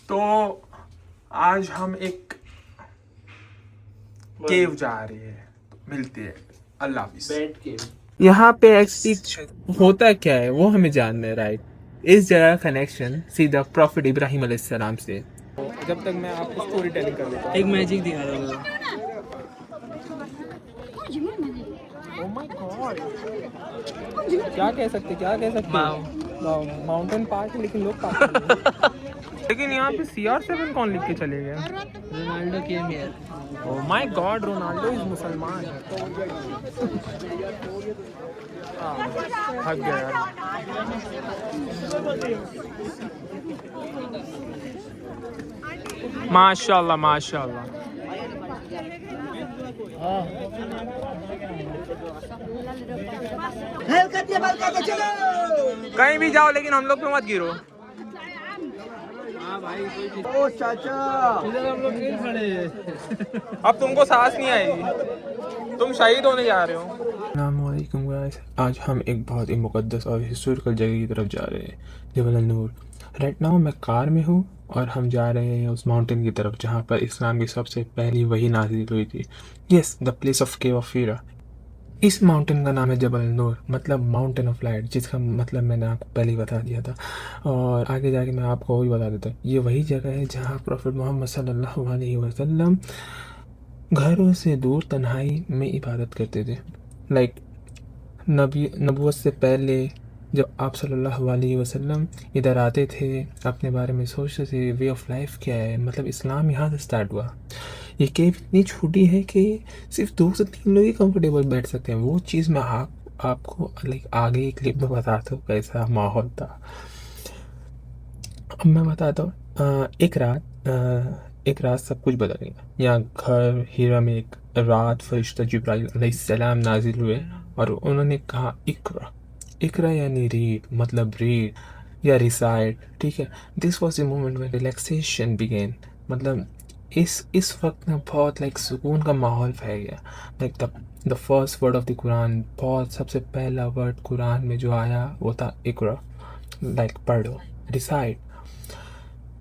तो आज हम एक केव जा रहे हैं, मिलते हैं। अल्लाह हाफिज। बैठ के यहाँ पे एक्चुअली होता क्या है वो हमें जानना है, राइट। इस जगह कनेक्शन सीधा प्रॉफिट इब्राहिम अलैहिस्सलाम से। जब तक मैं आपको स्टोरी टेलिंग कर देता हूँ। एक मैजिक दिखा रहा था। Oh my God! क्या कह सकते माउंटेन पार्क, लेकिन लोग पार्क नहीं है। लेकिन यहाँ पे CR7 कौन लिख के चले गए? Ronaldo came here. Oh my God, Ronaldo is मुसलमान। थक गया यार। माशाल्लाह माशाल्लाह। कहीं भी जाओ लेकिन हम लोग पे मत गिरो। ओ चाचा, इधर हम लोग क्यों खड़े हैं? अब तुमको सांस नहीं आएगी, तुम शहीद होने जा रहे हो। अस्सलामुअलैकुम गाइस, आज हम एक बहुत ही मुक़द्दस और हिस्टोरिकल जगह की तरफ जा रहे हैं, जबल नूर। राइट नाउ मैं कार में हूँ और हम जा रहे हैं उस माउंटेन की तरफ जहाँ पर इस्लाम की सबसे पहली वही नाज़िल हुई थी। Yes, the place of cave of Hira. इस माउंटेन का नाम है जबल नूर, मतलब माउंटेन ऑफ लाइट, जिसका मतलब मैंने आपको पहले ही बता दिया था और आगे जाके मैं आपको वही बता देता हूँ। ये वही जगह है जहाँ प्रॉफिट मोहम्मद सल्लल्लाहु अलैहि वसल्लम घरों से दूर तन्हाई में इबादत करते थे। लाइक नबूवत से पहले जब आप सल्लल्लाहु अलैहि वसल्लम इधर आते थे, अपने बारे में सोचते थे वे ऑफ लाइफ क्या है, मतलब इस्लाम यहाँ से स्टार्ट हुआ। ये केव इतनी छोटी है कि सिर्फ 2 से 3 लोग ही कंफर्टेबल बैठ सकते हैं। वो चीज़ मैं आपको लाइक आगे क्लिप में बताता हूँ कैसा माहौल था। अब मैं बताता हूँ। एक रात सब कुछ बदल गया। यहाँ घर हीरा में एक रात फरिश्ता जिब्राइल अलैहिस्सलाम नाजिल हुए और उन्होंने कहा इकरा। इकरा यानी रीड, मतलब रीड या रिसाइट, ठीक है। This was the moment when relaxation began, मतलब इस वक्त में बहुत लाइक सुकून का माहौल फैल गया। Like the first word of the Quran, बहुत सबसे पहला वर्ड कुरान में जो आया वो था इकरा, लाइक पढ़ो, रिसाइट।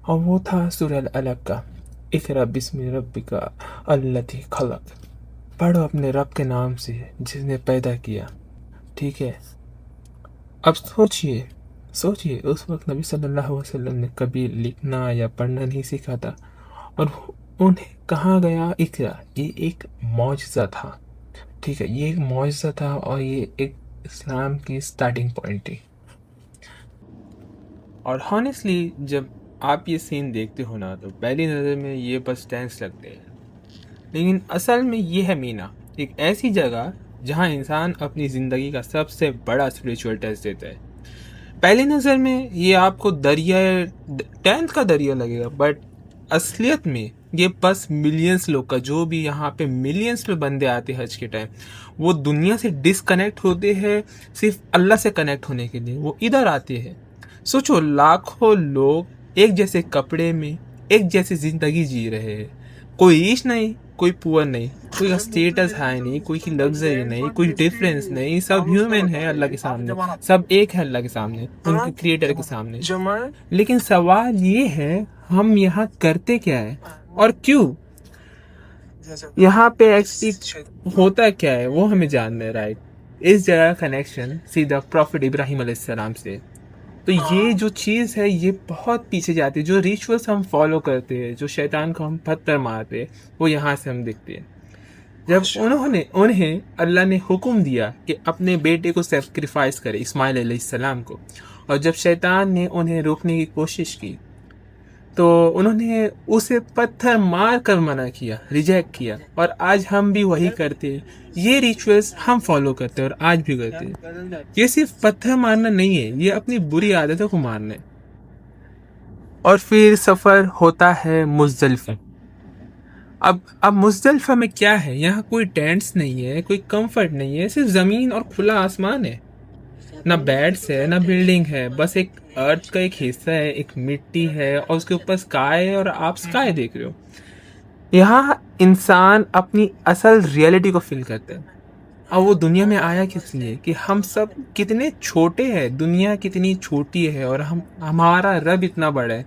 और वो था सूरह अल-अलक का, इक़रा बिस्मि रब्बिका अल्लज़ी खलक़, पढ़ो अपने रब के नाम से जिसने पैदा किया, ठीक है। अब सोचिए उस वक्त नबी सल्लल्लाहु अलैहि वसल्लम ने कभी लिखना या पढ़ना नहीं सीखा था और उन्हें कहा गया इक़रा। ये एक मौजज़ा था, ठीक है, ये एक मौजज़ा था और ये एक इस्लाम की स्टार्टिंग पॉइंट थी। और हॉनेस्टली जब आप ये सीन देखते हो ना तो पहली नज़र में ये बस टेंस लगते हैं, लेकिन असल में ये है मीना, एक ऐसी जगह जहाँ इंसान अपनी ज़िंदगी का सबसे बड़ा स्पिरिचुअल टेस्ट देता है। पहली नज़र में ये आपको दरिया, टेंथ का दरिया लगेगा, बट असलियत में ये बस मिलियंस लोग का, जो भी यहाँ पे मिलियंस में बंदे आते हैं हज के टाइम, वो दुनिया से डिसकनेक्ट होते हैं सिर्फ अल्लाह से कनेक्ट होने के लिए, वो इधर आते हैं। सोचो, लाखों लोग एक जैसे कपड़े में एक जैसी ज़िंदगी जी रहे हैं। कोई रीच नहीं, कोई पुअर नहीं, कोई स्टेटस हाई नहीं, कोई की लग्जरी नहीं, कोई डिफरेंस नहीं, सब ह्यूमन है अल्लाह के सामने, सब एक है अल्लाह के सामने, उनके क्रिएटर के सामने। लेकिन सवाल ये है, हम यहाँ करते क्या है और क्यों? यहाँ पे एक्चुअली होता क्या है वो हमें जानना है, राइट। इस जगह कनेक्शन सीधा प्रॉफिट इब्राहिम अलैहिस्सलाम से। तो ये जो चीज़ है ये बहुत पीछे जाती है। जो रिचुअल्स हम फॉलो करते हैं, जो शैतान को हम पत्थर मारते हैं, वो यहाँ से हम देखते हैं। जब उन्हें अल्लाह ने हुक्म दिया कि अपने बेटे को सेक्रीफाइस करे, इस्माइल अलैहिस्सलाम को, और जब शैतान ने उन्हें रोकने की कोशिश की तो उन्होंने उसे पत्थर मार कर मना किया, रिजेक्ट किया। और आज हम भी वही करते हैं, ये रिचुअल्स हम फॉलो करते हैं और आज भी करते हैं। ये सिर्फ पत्थर मारना नहीं है, ये अपनी बुरी आदतों को मारना है। और फिर सफ़र होता है मुज़दलिफ़ा। अब मुज़दलिफ़ा में क्या है? यहाँ कोई टेंट्स नहीं है, कोई कंफर्ट नहीं है, सिर्फ ज़मीन और खुला आसमान है। ना बेड्स है, ना बिल्डिंग है, बस एक अर्थ का एक हिस्सा है, एक मिट्टी है और उसके ऊपर स्काई है और आप स्काई देख रहे हो। यहाँ इंसान अपनी असल रियलिटी को फील करता है। अब वो दुनिया में आया किस लिए? कि हम सब कितने छोटे हैं, दुनिया कितनी छोटी है और हमारा रब इतना बड़ा है।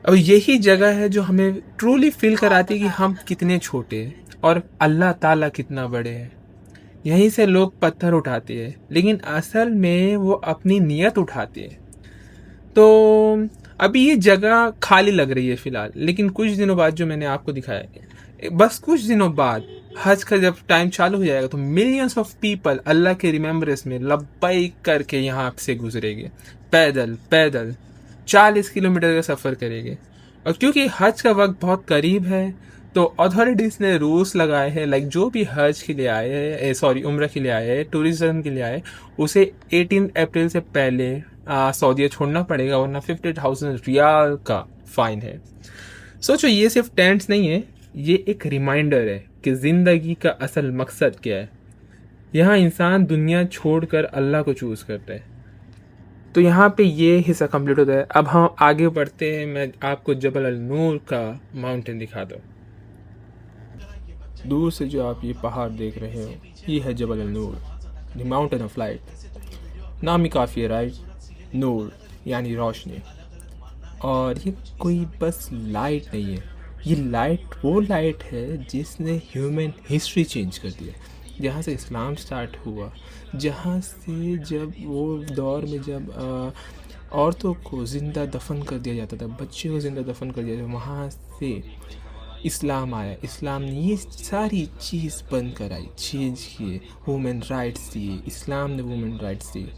और यही जगह है जो हमें ट्रूली फील कराती है कि हम कितने छोटे हैं और अल्लाह ताला कितना बड़े हैं। यहीं से लोग पत्थर उठाते हैं, लेकिन असल में वो अपनी नियत उठाते हैं। तो अभी ये जगह खाली लग रही है फ़िलहाल, लेकिन कुछ दिनों बाद जो मैंने आपको दिखाया है, बस कुछ दिनों बाद हज का जब टाइम चालू हो जाएगा तो मिलियंस ऑफ पीपल अल्लाह के रिमेम्बरेंस में लब्बैक करके यहाँ से गुजरेंगे, पैदल पैदल 40 किलोमीटर का सफ़र करेंगे। और क्योंकि हज का वक्त बहुत करीब है तो अथॉरिटीज़ ने रूल्स लगाए हैं, लाइक जो भी हज के लिए आए हैं, सॉरी उम्र के लिए आए हैं, टूरिज्म के लिए आए, उसे 18 अप्रैल से पहले सऊदीया छोड़ना पड़ेगा, वरना 50,000 रियाल का फ़ाइन है। सोचो, ये सिर्फ टेंट्स नहीं है, ये एक रिमाइंडर है कि ज़िंदगी का असल मकसद क्या है। यहाँ इंसान दुनिया छोड़कर अल्लाह को चूज़ करता है। तो यहाँ पे ये हिस्सा कंप्लीट होता है। अब हम आगे बढ़ते हैं, मैं आपको जबल अल नूर का माउंटेन दिखा दूँ। दूर से जो आप ये पहाड़ देख रहे हो, ये है जबल अल नूर, द माउंटेन ऑफ लाइट। नाम ही काफ़ी है, राइट? नूर यानी रोशनी। और ये कोई बस लाइट नहीं है, ये लाइट वो लाइट है जिसने ह्यूमन हिस्ट्री चेंज कर दिया। जहाँ से इस्लाम स्टार्ट हुआ, जहाँ से जब वो दौर में जब औरतों को ज़िंदा दफन कर दिया जाता था, बच्चे को ज़िंदा दफन कर दिया जाता था, वहाँ से इस्लाम आया। इस्लाम ने ये सारी चीज़ बंद कराई, चेंज किए, वुमेन राइट्स दिए, इस्लाम ने वुमेन राइट्स दिए।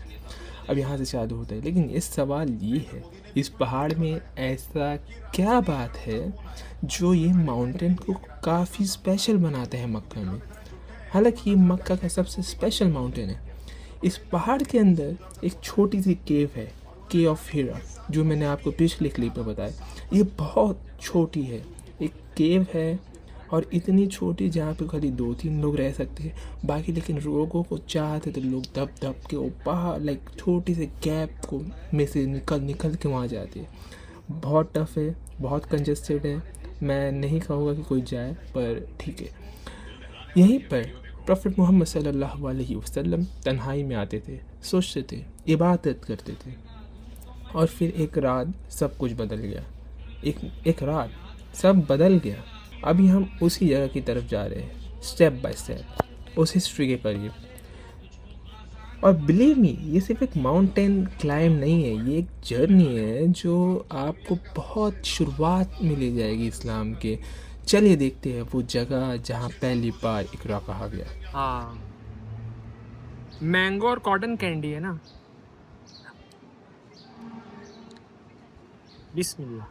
अब यहाँ से चालू होता है। लेकिन इस सवाल ये है, इस पहाड़ में ऐसा क्या बात है जो ये माउंटेन को काफ़ी स्पेशल बनाते हैं मक्का में। हालांकि ये मक्का का सबसे स्पेशल माउंटेन है। इस पहाड़ के अंदर एक छोटी सी केव है, केव ऑफ हिरा, जो मैंने आपको पिछले क्लिप में बताया। ये बहुत छोटी है, एक केव है और इतनी छोटी जहाँ पे खाली 2-3 लोग रह सकते हैं, बाकी लेकिन लोगों को चाहते तो लोग दब दब के वो पहाड़ लाइक छोटी से गैप को में से निकल के वहाँ जाते हैं। बहुत टफ़ है, बहुत कंजस्टेड है, मैं नहीं कहूँगा कि कोई जाए, पर ठीक है। यहीं पर प्रॉफिट मोहम्मद सल्लल्लाहु अलैहि वसल्लम तन्हाई में आते थे, सोचते थे, इबादत करते थे, और फिर एक रात सब कुछ बदल गया। एक रात सब बदल गया। अभी हम उसी जगह की तरफ जा रहे हैं, स्टेप बाय स्टेप, उस हिस्ट्री के करीब। और बिलीव मी, ये सिर्फ एक माउंटेन क्लाइम नहीं है, ये एक जर्नी है जो आपको बहुत शुरुआत में ले जाएगी इस्लाम के। चलिए देखते हैं वो जगह जहाँ पहली बार इकरा कहा गया। हाँ, मैंगो और कॉटन कैंडी है ना। बिस्मिल्लाह।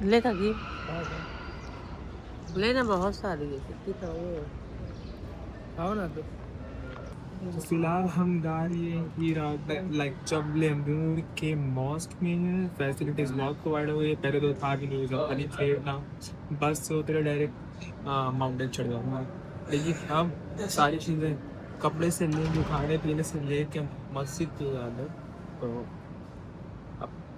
लेता की लेना बहुत सारी है, कितनी तो आओ ना तो फिलहाल हम गा रहे हैं कि लाइक जबल नूर के मॉस्क में फैसिलिटीज़ बहुत प्रोवाइड हुई है। पहले तो था भी नहीं, खाली थे ना, बस से उतरे डायरेक्ट माउंटेन चढ़ जाऊँगा। लेकिन अब सारी चीज़ें कपड़े से ले, खाने पीने से ले के मस्जिद के ज़्यादा। तो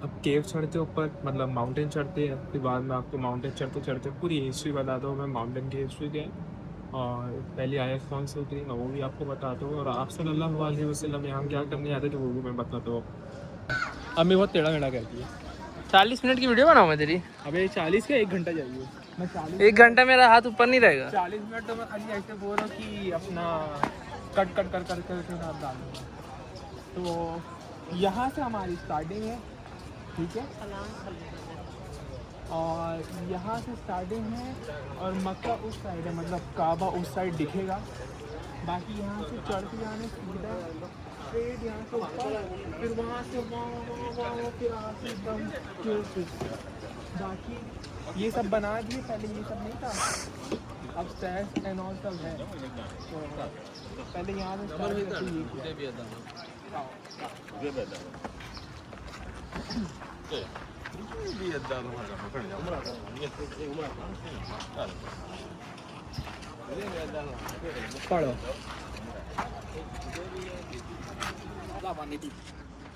अब केव चढ़ते ऊपर, मतलब माउंटेन चढ़ते हैं, फिर बाद में आपको माउंटेन चढ़ते चढ़ते पूरी हिस्ट्री बता दो मैं माउंटेन की हिस्ट्री क्या है, और पहली आयत कौन सी उतरी मैं वो भी आपको बताता हूँ, और आप सल्लल्लाहु अलैहि वसल्लम यहाँ क्या करने आते थे वो भी मैं बताता हूँ। अब मैं बहुत टेढ़ा मेढ़ा कहती है। 40 मिनट की वीडियो बनाऊँ मैं तेरी? अबे 40 का 1 घंटा चाहिए। मैं 40 1 घंटा मेरा हाथ ऊपर नहीं रहेगा। 40 मिनट तो मैं खाली ऐसे बोल रहा हूँ कि अपना कट कर कर कर कर के साथ डाल दूँगा। तो यहाँ से हमारी स्टार्टिंग है, ठीक है, और यहाँ से स्टार्टिंग है, और मक्का उस साइड है, मतलब काबा उस साइड दिखेगा। बाकी यहाँ से चढ़ते जाने सीधा स्ट्रेट यहाँ से ऊपर, फिर वहाँ से वहाँ फिर यहाँ से एकदम। बाकी ये सब बना दिए, पहले ये सब नहीं था, अब स्टैर्स एंड ऑल सब है। तो पहले यहाँ से स्टार्ट करके ये पढ़ो।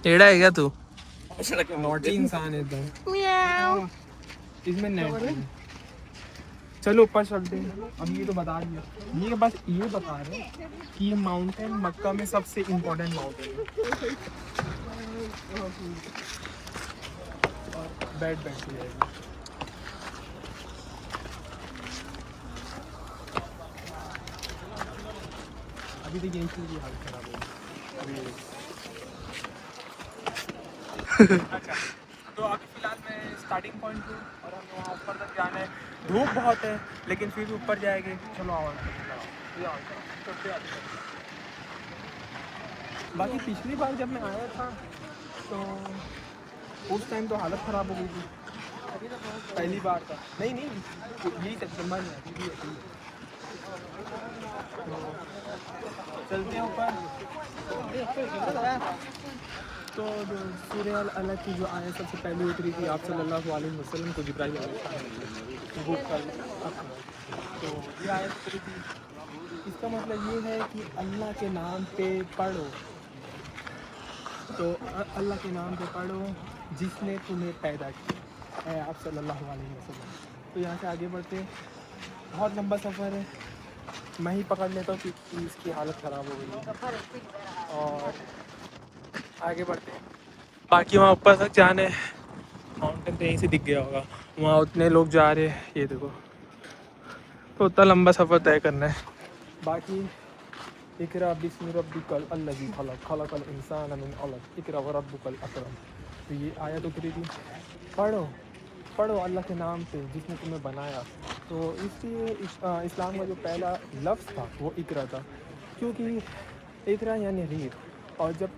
टेढ़ा है क्या तू? नॉटी इंसान है एकदम। इसमें नेट चलो ऊपर चलते हैं। अब ये तो बता दिया, ये बस ये बता रहे हैं कि ये माउंटेन मक्का में सबसे इम्पोर्टेंट माउंटेन है। और बैठ जाएगी। अभी तो यही चीज़ हालत खराब होगी अभी। अच्छा, तो अभी फ़िलहाल मैं स्टार्टिंग पॉइंट हूँ और हमें वहाँ ऊपर तक जाना है। धूप बहुत है लेकिन फिर भी ऊपर जाएंगे। चलो आओ चलते आते। बाकी पिछली बार जब मैं आया था तो उस टाइम तो हालत ख़राब हो गई थी। पहली बार था, नहीं यही सितंबर में अभी भी ऐसी है। चलते हैं ऊपर। तो जो सूर्य अल्लाह की जो आयत सबसे पहले उतरी थी आप सल्लल्लाहु अलैहि वसल्लम को जिब्राइल तो ये आयत उतरी थी। इसका मतलब ये है कि अल्लाह के नाम पे पढ़ो, तो अल्लाह के नाम पे पढ़ो जिसने तुम्हें पैदा किया है, आप सल्लल्लाहु अलैहि वसल्लम। तो यहाँ से आगे बढ़ते, बहुत लंबा सफ़र है, मैं ही पकड़ लेता हूँ क्योंकि इसकी हालत ख़राब हो गई है। और आगे बढ़ते हैं। बाकी वहाँ ऊपर तक जाने, माउंटेन तो यहीं से दिख गया होगा, वहाँ उतने लोग जा रहे हैं, ये देखो। तो उतना लंबा सफ़र तय करना है। बाकी इकरा बिस्मि रब्बिकल अल्लज़ी खलक़ खलक़ल इंसान मिन अलक़ इकरा व रब्बुकल अकरम। तो ये आयत उतरी थी, पढ़ो अल्लाह के नाम पे जिसने तुम्हें बनाया। तो इसलिए इस्लाम का जो पहला लफ्ज़ था वो इकरा था, क्योंकि इकरा यानी रीड। और जब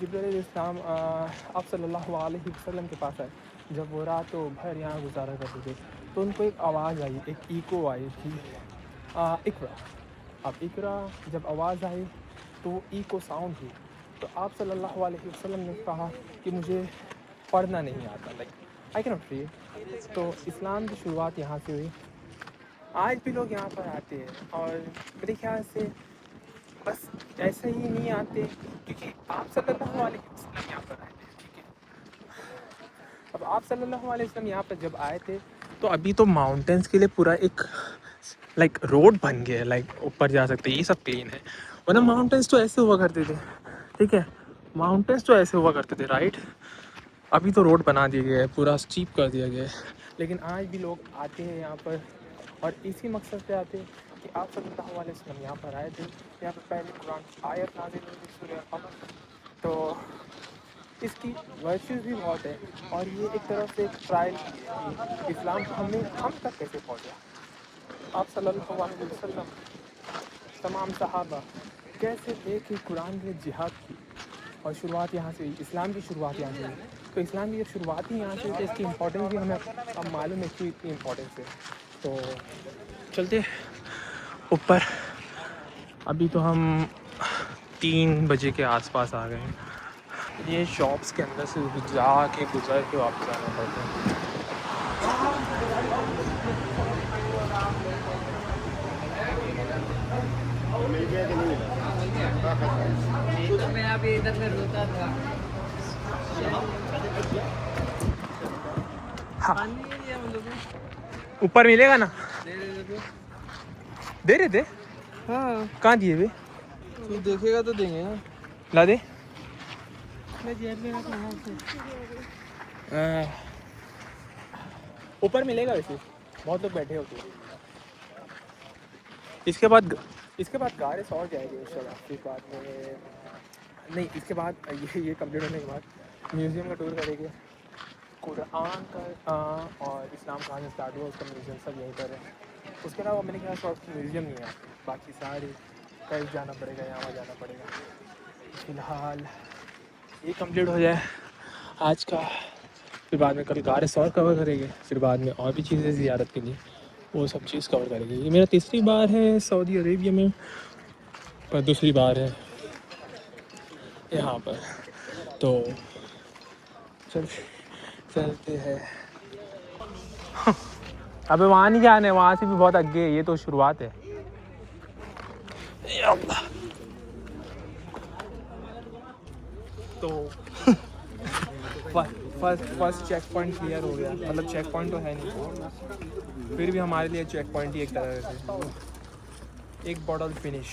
जिब्राइल इस्लाम आप सल्लल्लाहु अलैहि वसल्लम के पास आए, जब वो रातों भर यहाँ गुजारा करते थे, तो उनको एक आवाज़ आई, एक इको आई थी, इकरा। अब इकरा जब आवाज़ आई तो वो इको साउंड थी। तो आप सल्लल्लाहु अलैहि वसल्लम ने कहा कि मुझे पढ़ना नहीं आता, like I can not read. तो इस्लाम की शुरुआत यहाँ से हुई। आज भी लोग यहाँ पर आते हैं और मेरे ख्याल से बस ऐसे ही नहीं आते क्योंकि आप सल्लल्लाहु अलैहि वसल्लम यहाँ पर आए थे, ठीक है। अब आप सल्लल्लाहु अलैहि वसल्लम यहाँ पर जब आए थे तो अभी तो माउंटेन्स के लिए पूरा एक लाइक रोड बन गया है, लाइक ऊपर जा सकते हैं, ये सब प्लेन है। वरना माउंटेन्स तो ऐसे हुआ करते थे, ठीक है, माउंटेन्स तो ऐसे हुआ करते थे, राइट। अभी तो रोड बना दिया गया है, पूरा स्टीप कर दिया गया है। लेकिन आज भी लोग आते हैं यहाँ पर और इसी मकसद से आते हैं कि आप सल्लल्लाहु अलैहि वसल्लम यहाँ पर आए थे। यहाँ पर पहले कुरान की आयत नाज़िल हुई थी सूरह क़मर। तो इसकी वर्चुज़ भी बहुत है और ये एक तरफ से एक ट्रायल की इस्लाम हम तक कैसे पहुँचा। आप सल्लल्लाहु अलैहि वसल्लम, तमाम सहाबा कैसे थे कि कुरान ने जिहाद की और शुरुआत यहाँ से हुई, इस्लाम की शुरुआत यहाँ से हुई। तो इस्लाम की जब शुरुआत ही यहाँ से हुई तो इसकी इम्पोर्टेंस भी हमें अब मालूम है कि इतनी इम्पोर्टेंस है। तो चलते ऊपर। अभी तो हम 3 बजे के आसपास आ गए हैं। ये शॉप्स के अंदर से जाके गुजर के वापस आना पड़ता है। मैं अभी इधर में रोता था। हाँ, ऊपर मिलेगा ना? दे रहे थे? हाँ, कहाँ दिए वे? तू देखेगा तो देंगे ना। ला दे। मैं जेब में रखा ऊपर मिलेगा वैसे, बहुत लोग बैठे होते हैं। इसके बाद गाड़ी और जाएगी इंशाल्लाह। फिर बाद में नहीं, इसके बाद ये कंप्लीट होने के बाद म्यूज़ियम का टूर करेंगे। कुरान का और इस्लाम कहाँ से स्टार्ट हुआ उसका म्यूज़ियम सब यहीं पर है। उसके अलावा मेरे ख्याल से उसकी म्यूज़ियम नहीं है, बाकी सारे कहीं जाना पड़ेगा, यहाँ जाना पड़ेगा। फ़िलहाल ये कंप्लीट हो जाए आज का, फिर बाद में कभी गारिस और कवर करेंगे, फिर बाद में और भी चीज़ें ज़ियारत के लिए वो सब चीज़ कवर करेंगे। ये मेरा तीसरी बार है सऊदी अरेबिया में, पर दूसरी बार है यहाँ पर। तो चलते हैं। अबे वहाँ नहीं जाना है, वहाँ से भी बहुत आगे है, ये तो शुरुआत है। तो फर्स्ट चेक पॉइंट क्लियर हो गया, मतलब चेक पॉइंट तो है नहीं, फिर भी हमारे लिए चेक पॉइंट ही एक तरह से। एक बॉटल फिनिश,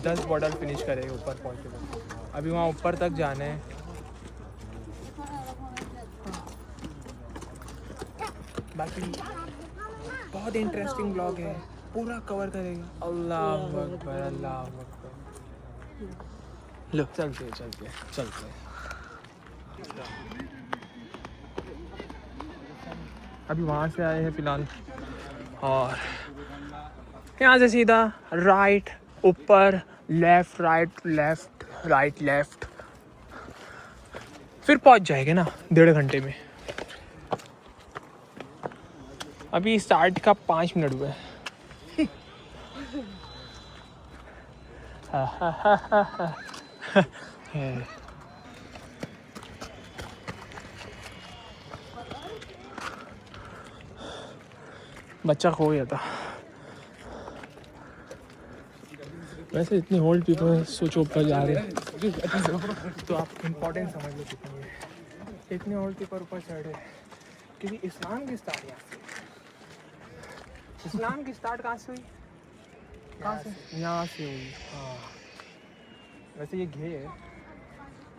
10 बॉटल फिनिश करेगा ऊपर पहुँचे तो। अभी वहाँ ऊपर तक जाना है। बाकी बहुत इंटरेस्टिंग ब्लॉग है, पूरा कवर करेगा। अल्लाह अकबर, अल्लाह अकबर। लो चलते चलते चलते। अभी वहाँ से आए हैं फ़िलहाल, और यहाँ से सीधा राइट, ऊपर left right left right left, फिर पहुँच जाएंगे ना 1.5 घंटे में। अभी स्टार्ट का 5 मिनट हुए हैं। बच्चा खो गया था। वैसे इतनी ओल्ड पीपल सोचो ऊपर जा रहे हैं तो आप इम्पोर्टेंस समझ लो कितनी है। इतने ओल्ड पीपल ऊपर चढ़ रहे, क्योंकि इस्लाम की स्टार्ट यहाँ से, इस्लाम की स्टार्ट कहाँ से हुई? कहाँ से? यहाँ से हुई। हाँ, वैसे ये घे है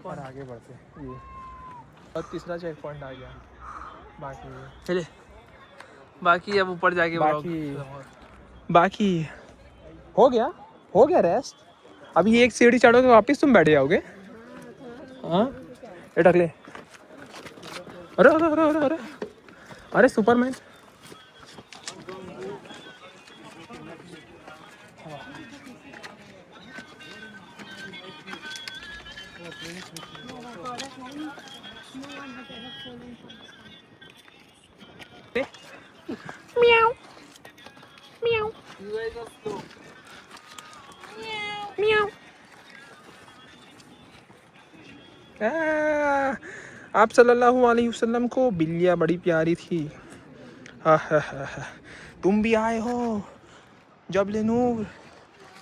और आगे बढ़ते ये, और तीसरा चेक पॉइंट आ गया। बाकी चले, बाकी अब ऊपर जाके बाकी हो गया रेस्ट। अभी एक सीढ़ी चढ़ो तो वापस तुम बैठ जाओगे। हाँ ये टकले, अरे अरे अरे अरे अरे अरे सुपरमैन। म्याऊ म्याऊ म्याऊ। आप सल्लल्लाहु अलैहि वसल्लम को बिल्लियाँ बड़ी प्यारी थी। हा हा हा हा। तुम भी आए हो जबल नूर,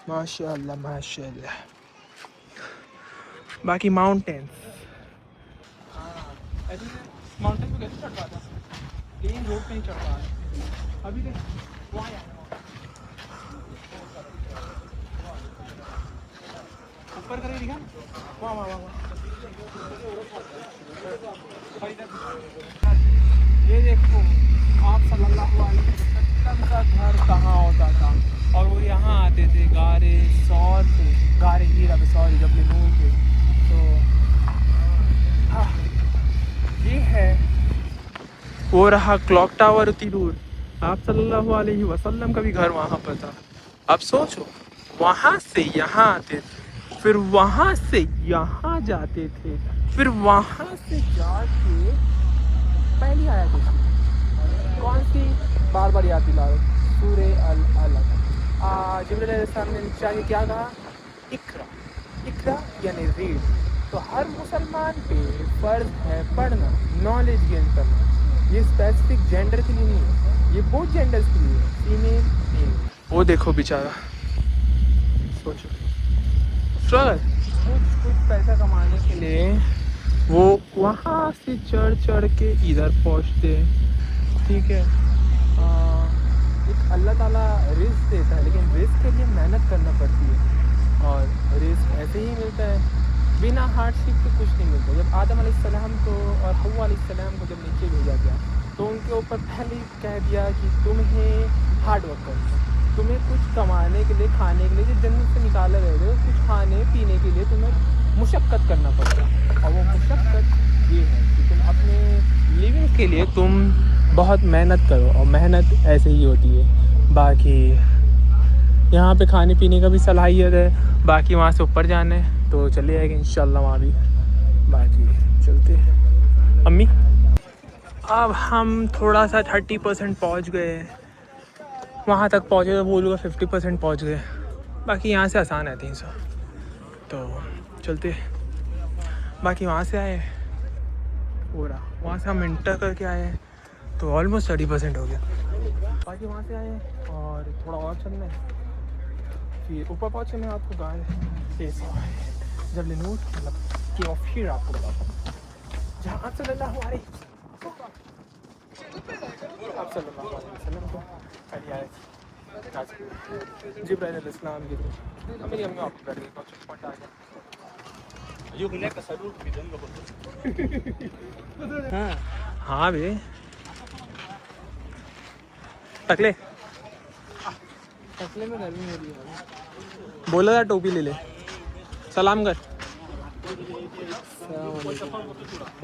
माशाअल्लाह माशाअल्लाह। बाकी माउंटेन माउंटेन पे कैसे चढ़ पाता, प्लेन रोड पे नहीं चढ़ पा रहा। अभी देख वहाँ ऊपर करके दिखा, वाह वाह वाह। ये देखो आप सल्लल्लाहु अलैहि वसल्लम का घर कहाँ होता था, और वो यहाँ आते थे गारे सौर पे, गारे हीरा पे, सॉरी जबल नूर पे। तो हाँ ये है, वो रहा क्लॉक टावर उतनी दूर। आप सल्लल्लाहु अलैहि वसल्लम का भी घर वहाँ पर था। अब सोचो, वहाँ से यहाँ आते थे, फिर वहाँ से यहाँ जाते थे, फिर वहाँ से जाके पहली आया थी कौन सी, बार बार याद दिला रहा हूँ, सूरे अल अलग। जिब्रील अलैहिस्सलाम ने नीचे आके क्या कहा, इकरा, इकरा यानी रीड। तो हर मुसलमान पे फ़र्ज है पढ़ना, नॉलेज गेन करना। ये स्पेसिफिक जेंडर के लिए नहीं है, ये बहुत जेंडर्स के लिए है, फीमेल मेल। वो देखो बेचारा, सोचो स्ट्रगल, कुछ पैसा कमाने के लिए वो वहाँ से चढ़ के इधर पहुँचते हैं। ठीक है, एक अल्लाह ताला रिस्क देता है, लेकिन रिस्क के लिए मेहनत करना पड़ती है, और रिस्क ऐसे ही मिलता है, बिना हार्डशिप के कुछ नहीं मिलता। जब आदम अलैहिस्सलाम को और हव्वा अलैहिस्सलाम को जब नीचे भेजा गया, तो उनके ऊपर पहले ही कह दिया कि तुम्हें हार्ड वर्क करना है, तुम्हें कुछ कमाने के लिए, खाने के लिए, जो जन्नत से निकाले गए थे, कुछ खाने पीने के लिए तुम्हें मुशक्क़त करना पड़ता है। और वो मुशक्क़त ये है कि तुम अपने लिविंग के लिए तुम बहुत मेहनत करो, और मेहनत ऐसे ही होती है। बाकी यहाँ पे खाने पीने का भी सलाहियत है। बाकी वहाँ से ऊपर जाना है तो चले जाएंगे इंशाल्लाह वहाँ भी। बाकी चलते हैं। अम्मी अब हम थोड़ा सा 30% पहुँच गए, वहाँ तक पहुँचे तो बोलूँगा 50% पहुँच गए। बाकी यहाँ से आसान है 300, तो चलते हैं। बाकी वहाँ से आए हो रहा, वहाँ से हम इंटर करके आए हैं, तो ऑलमोस्ट 30% हो गया। बाकी वहाँ से आए और थोड़ा और चलना है, फिर ऊपर पहुँचे। मैं आपको गाय जबल नूर मतलब कि ऑफ हीर आपको बताता हूँ। जहाँ सल्लल्लाहु अलैहि वसल्लम को पहले आए जिब्राइल अलैहिस्सलाम के थ्रू। अब मेरी अम्मी ऑफ कर गई, पॉइंट आ गया। हाँ बे टकले टकले में गर्मी हो रही है। बोला था टोपी ले ले, सलाम कर।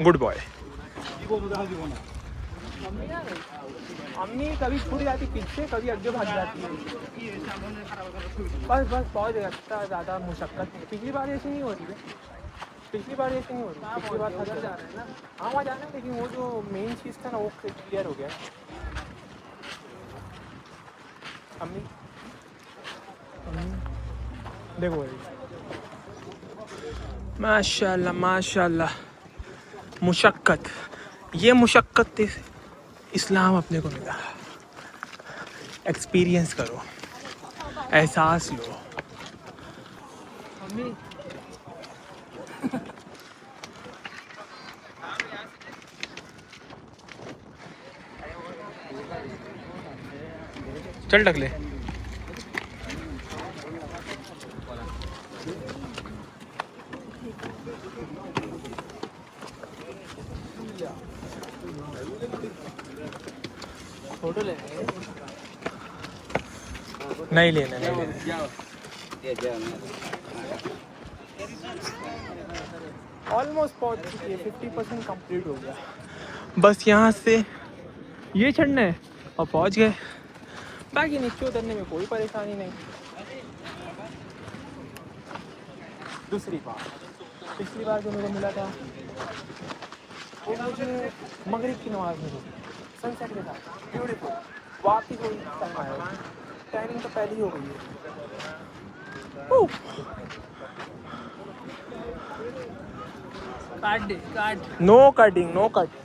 Good boy. अम्मी कभी छूट जाती पीछे, कभी आगे भाग जाती है। बस बस बहुत अच्छा ज़्यादा मुशक्क़त। पिछली बार ऐसी नहीं हो रही है, पिछली बार ऐसी नहीं हो रही। पिछली बार खतर जा रहा है ना। हाँ वहाँ जाना है, लेकिन वो जो मेन चीज़ था ना वो क्लियर हो गया। अम्मी देखो माशाल्लाह माशाल्लाह, मुशक्क़त, ये मुशक्क़त इस्लाम अपने को मिला। एक्सपीरियंस करो, एहसास लो। चल टकले। फोटो ले नहीं लेना, नहीं लेना। ऑलमोस्ट पहुंच चुकी है, 50% कंप्लीट हो गया। बस यहाँ से ये चढ़ना है और पहुंच गए। बाकी नीचे उतरने में कोई परेशानी नहीं। दूसरी बार, पिछली बार जो मेरे को मिला था वो मुझे मगरिब की नमाज में मिली, सनसेट के साथ, ब्यूटीफुल। वापस वही टाइम आया, टाइमिंग तो पहले ही हो गई है। काट दे काट। No cutting, no cutting,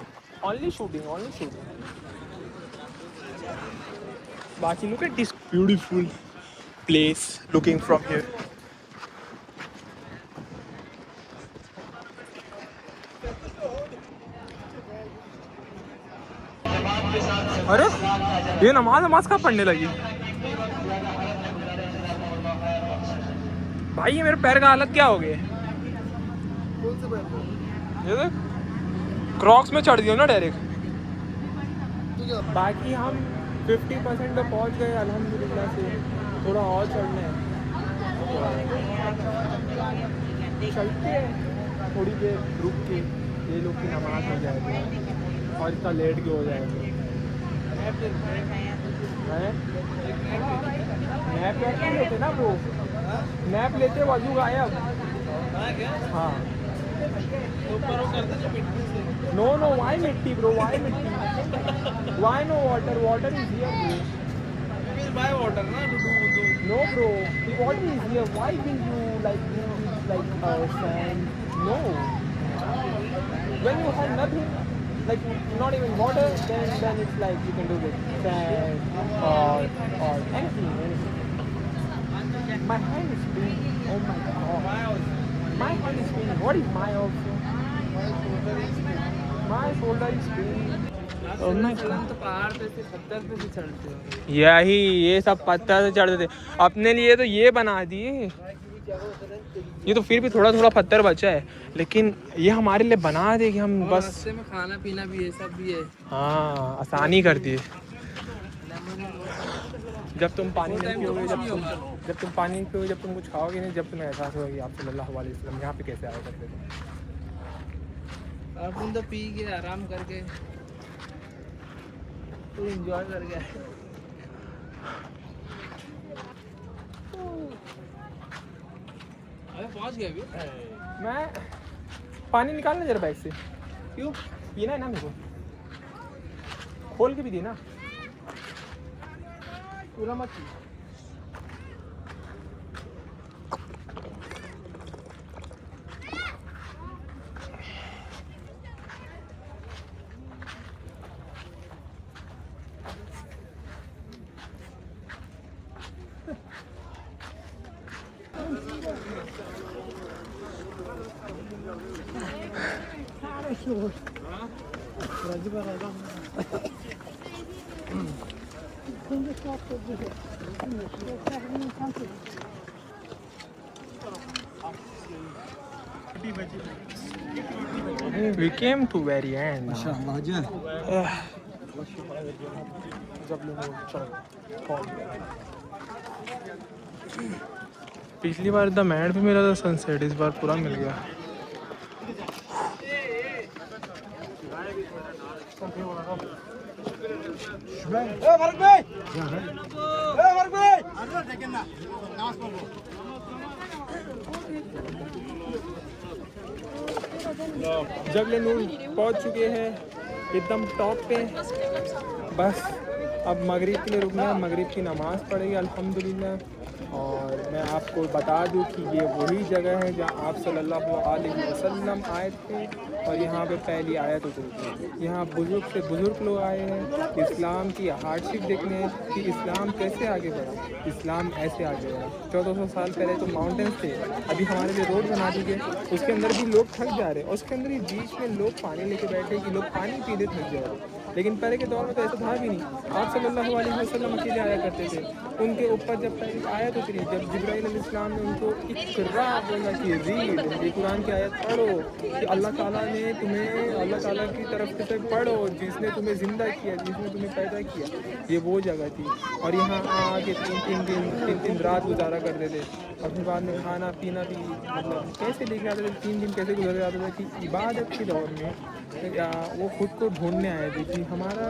only shooting, only shooting. बाकी look at this beautiful place looking from here. अरे ये नमाज कहाँ पढ़ने लगी भाई? ये मेरे पैर का हालत क्या हो गया? ये देख, क्रॉक्स में चढ़ दिया ना डायरेक्ट। बाकी हम 50% तो पहुंच गए अल्हम्दुलिल्लाह से। थोड़ा और चढ़ना है, चलते हैं थोड़ी देर रुक के। ये लोग की नमाज हो जाएगी और इसका लेट के हो जाएगा। नैप नहीं लेते ना वो, नैप लेते वजू गायब। हाँ नो नो, वाई मिट्टी ब्रो, वाई मिट्टी, why no water, water is here bro. By water ना to do No bro, the water is here. Why will you like sand? No. When you have nothing, like not even water, then it's like you can do this sand or anything. My hand is spinning. Oh my god. My hand is spinning. What is my option? My shoulder is spinning. Oh my god. तो पहाड़ पे से पत्थर पे से चढ़ते हो। यही, ये सब पत्थर से चढ़ते थे। अपने लिए तो ये बना दिए, ये तो फिर भी थोड़ा थोड़ा पत्थर बचा है, लेकिन ये हमारे लिए बना दे कि हम बस। रास्ते में खाना पीना भी है, सब भी है। हाँ, आसानी कर दिए। जब तुम पानी नहीं पियोगे, जब तुम पानी नहीं पियोगे, जब तुम कुछ खाओगे नहीं, जब तुम्हें एहसास होगा कि आप सल्लल्लाहु अलैहि वसल्लम यहाँ पे कैसे आया करते थे। अपन तो पी के आराम करके तो एंजॉय कर गया। अरे पहुंच गए अभी। मैं पानी निकालना जरा बैग से। क्यों? पीना है ना मेरे को, खोल के भी देना, पूरा मत P. We came to very end. पिछली बार द मैड भी मिला था सनसेट, इस बार पूरा मिल गया। जबल नूर पहुंच चुके हैं एकदम टॉप पे। बस अब मगरिब के लिए रुकना है, मगरिब की नमाज़ पढ़ेगी अल्हम्दुलिल्लाह। और मैं आपको बता दूं कि ये वही जगह है जहाँ आप सल्लल्लाहु अलैहि वसल्लम आए थे और यहाँ पे पहली आयत उतरी थी। यहाँ बुजुर्ग से बुजुर्ग लोग आए हैं इस्लाम की हार्डशिप देखने कि इस्लाम कैसे आगे बढ़ा, इस्लाम ऐसे आगे बढ़ा। 1400 साल पहले तो माउंटेन्स थे, अभी हमारे लिए रोड बना दी गए, उसके अंदर भी लोग थक जा रहे हैं। उसके अंदर ही बीच में लोग पानी लेके बैठे कि लोग पानी पीते थक जाए। लेकिन पहले के दौर में तो ऐसा था भी नहीं। आप सल्लल्लाहु अलैहि वसल्लम अकेले आया करते थे। उनके ऊपर जब पहली आयत उतरी, जब जिब्राइल अलैहिस्सलाम ने उनको इक़रा बोला कि रीड, ये कुरान की आयत पढ़ो कि अल्लाह ताला ने तुम्हें, अल्लाह ताला की तरफ से पढ़ो जिसने तुम्हें ज़िंदा किया, जिसने तुम्हें पैदा किया। ये वो जगह थी और यहाँ आके तीन दिन रात गुजारा करते थे। और फिर बाद में खाना पीना भी मतलब कैसे लेके आते थे, 3 दिन कैसे गुजर जाते थे कि इबादत के दौर में वो खुद को ढूंढने आए थे कि हमारा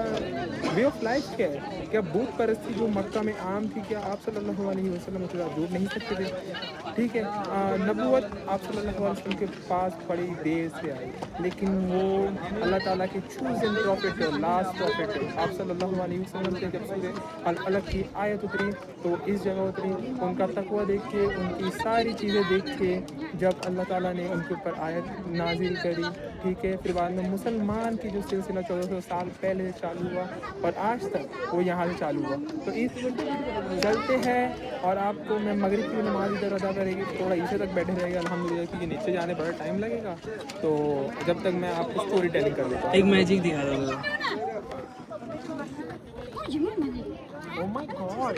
वे ऑफ लाइफ क्या है। क्या बूत परस्ती जो मक्का में आम थी, क्या आप सल्लल्लाहु अलैहि वसल्लम से दूर नहीं सकते थे? ठीक है, नबूवत आप सल्लल्लाहु अलैहि वसल्लम के पास बड़ी देर से आई, लेकिन वो अल्लाह ताला के चूज़न प्रॉफिट है, लास्ट प्रॉफिट है। आप सल्लल्लाहु अलैहि वसल्लम से जब सूरह अल-अलक़ की आयत उतरी तो इस जगह उतरी। उनका तक़वा देख के, उनकी सारी चीज़ें देख के जब अल्लाह ताला ने उनके ऊपर आयत नाजिल करी, ठीक है, फिर बाद में मुसलमान की जो सिलसिला 1400 साल पहले चालू हुआ और आज तक वो यहाँ से चालू हुआ। तो इस चलते हैं और आपको मैं मगरिब की नमाज़ इधर अदा करेगी, थोड़ा इसे तक बैठे रहेगा अल्हम्दुलिल्लाह, क्योंकि नीचे जाने बड़ा टाइम लगेगा। तो जब तक मैं आपको स्टोरी टेलिंग कर देता हूँ। एक मैजिक दिखा दो। Oh my God!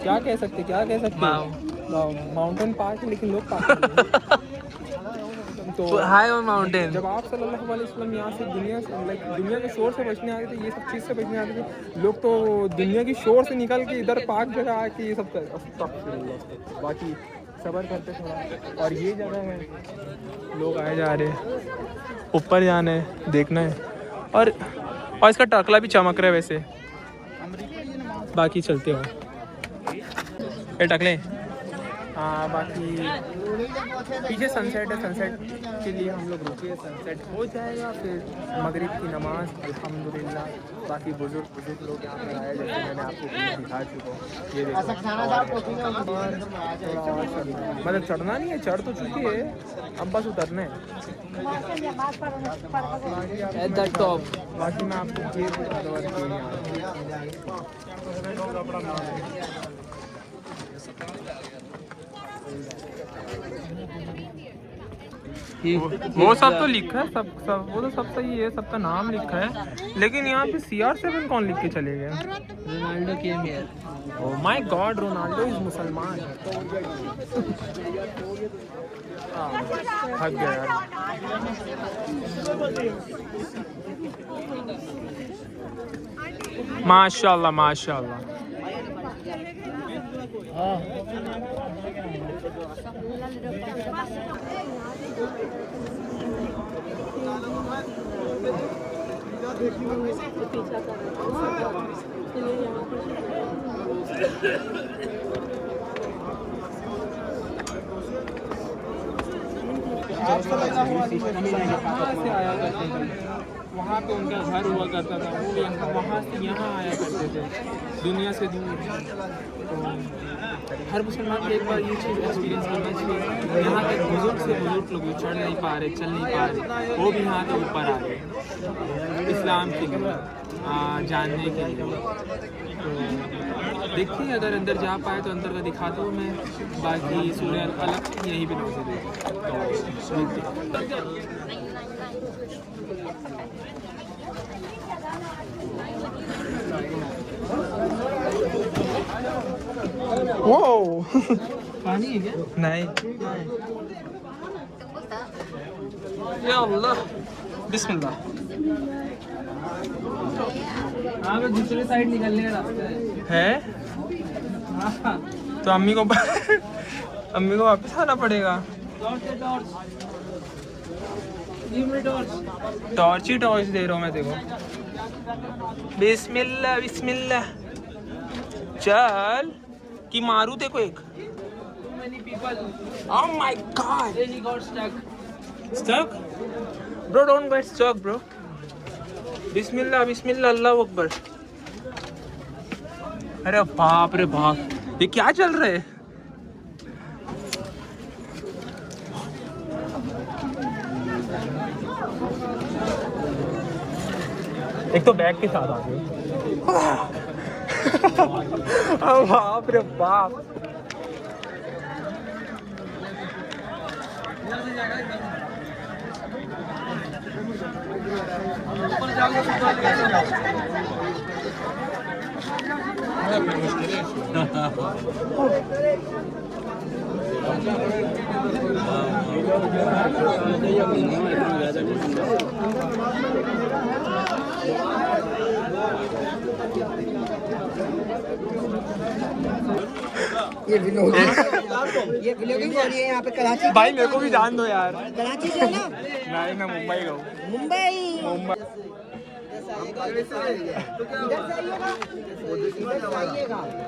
क्या कह सकते माउंटेन पार्क है लेकिन लोग पार्क तो हाई ऑन माउंटेन। जब आप सल्लल्लाहु अलैहि वसल्लम यहाँ से दुनिया के शोर से बचने आ गए थे, ये सब चीज़ से बचने आ गए थे, लोग तो दुनिया की शोर से निकल के इधर पार्क जगह आके ये सब कर बाकी सब्र करते थोड़ा। और ये जगह है, लोग आए जा रहे हैं, ऊपर जाना है, देखना है। और इसका टकला भी चमक रहा है वैसे। बाकी चलते हो ये टकले। हाँ, बाकी पीछे सनसेट है, सनसेट के लिए हम लोग रुके, सनसेट हो जाएगा फिर मगरिब की नमाज़ अल्हम्दुलिल्लाह। बाकी बुजुर्ग लोग यहाँ पर आए, जैसे मैंने आपको दिखा चुका हूँ। ये देखो मतलब चढ़ना नहीं है, चढ़ तो चुकी है, अब बस उतरना है एट द टॉप। बाकी मैं आपको ये वो सब तो लिखा है, सब वो तो सब सही है, सबका नाम लिखा है, लेकिन यहाँ पे CR7 कौन लिख के चले गए? Ronaldo came here. Oh my God, Ronaldo is मुसलमान। थक गया यार। माशाल्लाह माशाल्लाह। से आया करते थे, वहाँ पे उनका घर हुआ करता था, वो यहाँ वहाँ से यहाँ आया करते थे, दुनिया से दूर। तो हर मुसलमान को एक बार ये चीज़ एक्सपीरियंस करना चाहिए। यहाँ के बुजुर्ग से बुजुर्ग लोग चढ़ नहीं पा रहे, चल नहीं पा रहे, वो भी यहाँ के ऊपर आ गए इस्लाम के लिए जानने के लिए। तो देखिए अगर अंदर जा पाए तो अंदर का दिखा दूँ मैं, बाकी सूरह अल-अलक़ यहीं पे नौकरी वो पानी है क्या? नहीं, या अल्लाह, बिस्मिल्लाह। हाँ मैं दूसरे साइड निकलने का रास्ता है। है तो अम्मी को अम्मी को वापस आना पड़ेगा। टॉर्च ही टॉर्च दे रहा हूँ मैं देखो। बिस्मिल्लाह बिस्मिल्लाह। चल कि मारू तेको एक। Oh my God! He got stuck. Stuck? Bro, don't get stuck, bro. बिस्मिल्लाह बिस्मिल्लाह, अल्लाह अकबर। अरे बाप रे बाप, ये क्या चल रहा है? एक तो बैग के साथ आ गए। बाप रे बाप। ये व्लॉगिंग हो रही है यहाँ पे कराची। भाई मेरे को भी जान दो यार। कराची से ना, नहीं मैं मुंबई का हूँ। मुंबई। मुंबई। इधर से आइएगा।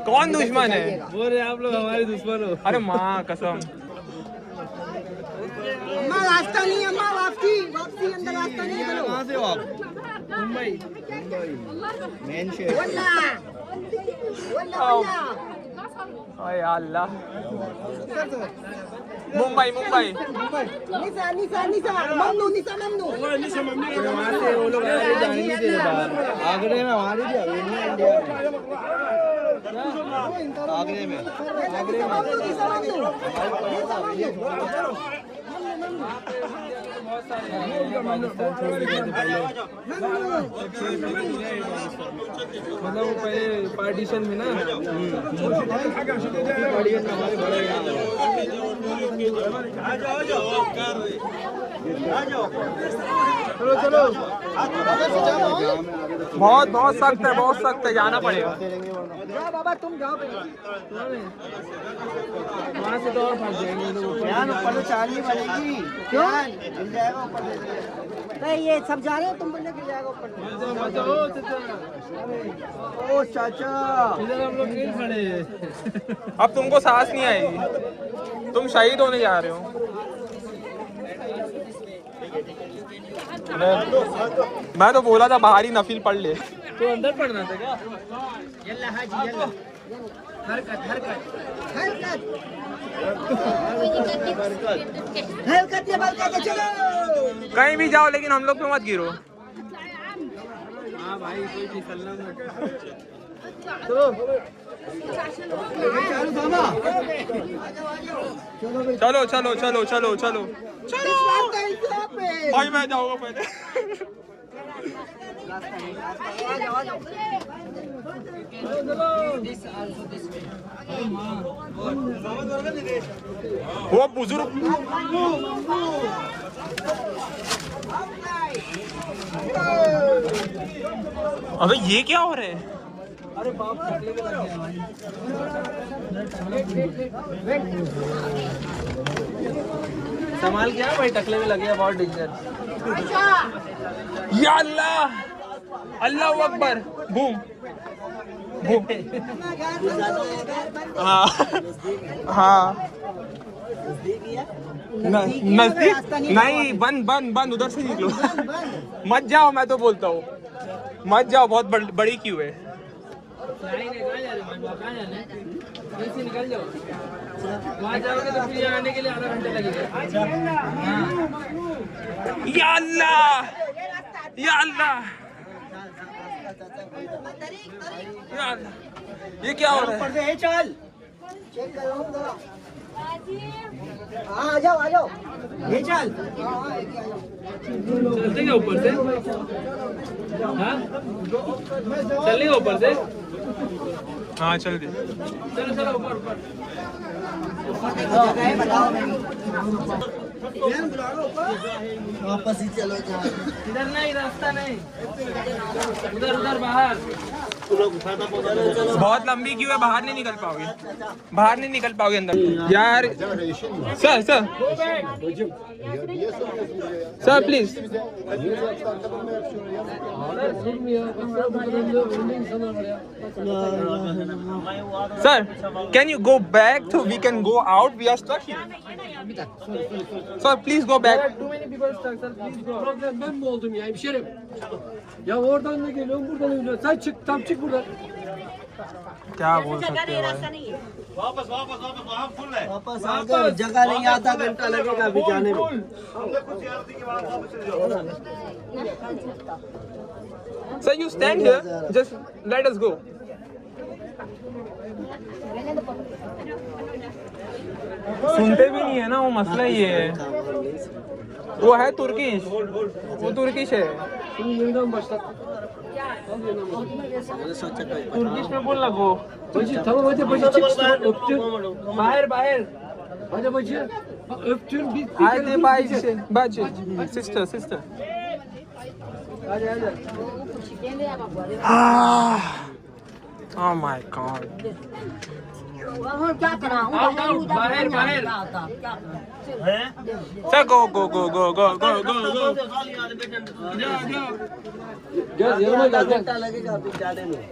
कौन दुश्मन है? बोल रहे आप लोग हमारे दुश्मन हो। अरे माँ कसम। अम्मा रास्ता नहीं है, अम्मा वापसी वापसी अंदर रास्ता नहीं है। कहाँ से हो आप? मुंबई। मेन शहर। वल्ला वल्ला वल्ला। अरे अल्लाह। मुंबई मुंबई। निसा निसा निसा मम्नू निसा मम्नू। वहाँ से वो लोग जाने नहीं दे रहे बाहर। आगरे में हमारी भी हवेली है इंडिया में। आगरे में। आगरे में। निसा मम्नू। पाकिस्तान छोड़ के गए थे पहले। मतलब वो पहले पार्टीशन में ना। पार्टीशन में हमारे बड़े चलो चलो। बहुत बहुत सख्त है, बहुत सख्त है, जाना पड़ेगा। जाओ बाबा तुम जाओ पहले। वहाँ से तो और फंस जाएंगे लोग। ऊपर तो चार्ली बनेगी। क्यों? मिल जाएगा ऊपर से। नहीं ये सब जा रहे हो, तुम बोलने गिर जाएगा ऊपर से। ओ चाचा। इधर हम लोग नहीं खड़े हैं। अब तुमको सांस नहीं आएगी, तुम शहीद होने जा रहे हो। मैं तो बोला था बाहर ही नफिल पढ़ ले। तो अंदर पढ़ना था क्या? यल्ला हाजी यल्ला। हरकत हरकत हरकत हरकत ये बलकत चलो। कहीं भी जाओ लेकिन हम लोग पे मत गिरो। हाँ भाई कोई फिसलना मत। चलो चलो चलो चलो चलो चलो। भाई मैं जाऊंगा पहले। वो बुजुर्ग। अबे ये क्या हो रहा है? अरे बाप टकले में लग गया भाई। संभाल क्या भाई, टकले में लग गया, बहुत डेंजर। या अल्लाह, अल्लाह अकबर। Boom boom. हाँ हाँ नजदीक नहीं, बंद बंद बंद, उधर से निकलो। मत जाओ, मैं तो बोलता हूँ मत जाओ, बहुत बड़ी क्यू है। निकल जाओ, वहाँ जाओगे तो फिर आने के लिए आधा घंटा लगेगा। या अल्लाह, या अल्लाह, या अल्लाह, ये क्या हो रहा है? चल चेक कर रहा हूँ जरा। हाँ आ जाओ ये चल। चलते क्या ऊपर से? हाँ चलेगा ऊपर से? हाँ चल दे। चलो चलो ऊपर ऊपर। जगह है बताओ वापस ही चलो जहाँ इधर नहीं, रास्ता नहीं, उधर उधर बाहर। बहुत लंबी क्यों है, बाहर नहीं निकल पाओगे, बाहर नहीं निकल पाओगे अंदर यार। Sir sir sir please sir, can you go back तो we can go out, we are stuck here. Sir please go back. Too many people stuck, sir. Please go. Problem ben mi oldum ya hemşerim? Ya oradan da geliyorum, buradan da geliyorum. Sen çık, tam çık buradan. क्या बोल सकते हो भाई? वापस आ गए। जगह नहीं, आधा घंटा लगेगा अभी जाने में। Sir, you stand here. Just let us go. सुनते भी नहीं है ना, वो मसला ही है। वो है तुर्किश, वो तुर्किश है। Şimdi yeniden başlat. तुर्किश में बोल लगो। Bacı tamam hadi bacı çık işte bak öptün. बाहर बाहर। Hadi bacı. Bak öptün bir Hadi bye bye sister sister. Hadi hadi. Oh my god. क्या करा हूँ Out out बाहर बाहर. Sir, go go go go go go go go. Gel yanıma gel gel. घंटा लगेगा अभी जाने में।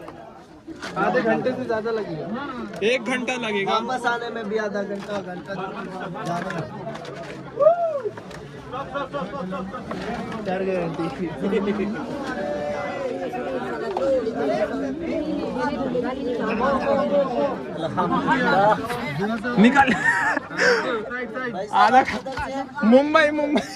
आधे घंटे से ज्यादा लगेगा, 1 घंटा लगेगा। वापस आने में भी आधा घंटा जाने में। निकल आधा मुंबई मुंबई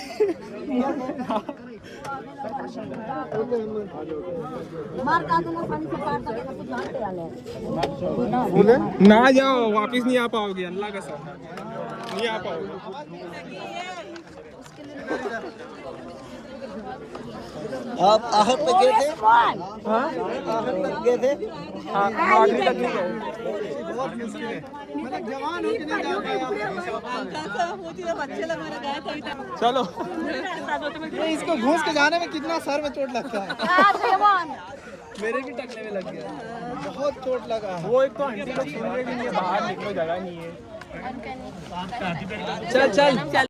ना जाओ, वापिस नहीं आ पाओगे, अल्लाह का कसम नहीं आ पाओगे। आप आहट में गए थे? हाँ आहट में गए थे? आखिरी तक नहीं गए। चलो इसको घूस के जाने में कितना सर में चोट लगता है। मेरे भी टकने में लग गया। बहुत चोट लगा है। वो एक तो आंटी लोग सुन रहे भी नहीं है, बाहर निकलो जगह नहीं है। Çal çal.